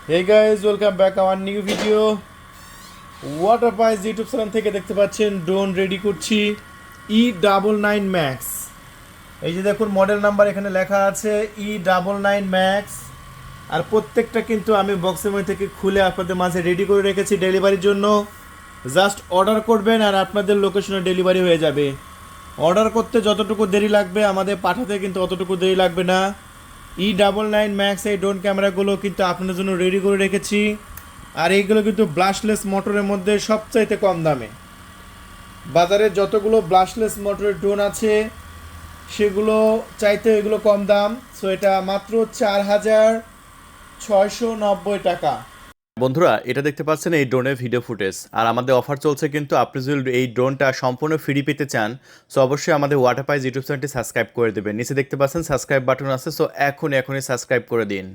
Hey guys, welcome back our new video. Water pies YouTube channel থেকে দেখতে পাচ্ছেন drone ready করছি E99 Max। এই যে দেখুন মডেল নাম্বার এখানে লেখা আছে E99 Max। আর প্রত্যেকটা কিন্তু আমি বক্সের মধ্যে থেকে খুলে আপনাদের মাঝে রেডি করে রেখেছি ডেলিভারির জন্য। জাস্ট অর্ডার করবেন আর আপনাদের লোকেশনে ডেলিভারি হয়ে যাবে। অর্ডার করতে যতটুকু দেরি লাগবে আমাদের পাঠাতে কিন্তু অতটুকু দেরি লাগবে না। E99 Max এই ড্রোন ক্যামেরাগুলো কিন্তু আপনাদের জন্য রেডি করে রেখেছি। আর এইগুলো কিন্তু ব্লাশলেস মোটরের মধ্যে সবচাইতে কম দামে। বাজারে যতগুলো ব্লাশলেস মোটরের ড্রোন আছে সেগুলো চাইতে এগুলো কম দাম। সো এটা মাত্র 4,690 টাকা। বন্ধুরা, এটা দেখতে পাচ্ছেন এই ড্রোনের ভিডিও ফুটেজ। আর আমাদের অফার চলছে, কিন্তু আপনি যদি এই ড্রোনটা সম্পূর্ণ ফ্রি পেতে চান সো অবশ্যই আমাদের ওয়াটারপাইস ইউটিউব চ্যানেলটি সাবস্ক্রাইব করে দেবেন। নিচে দেখতে পাচ্ছেন সাবস্ক্রাইব বাটন আছে, সো এখনই সাবস্ক্রাইব করে দিন।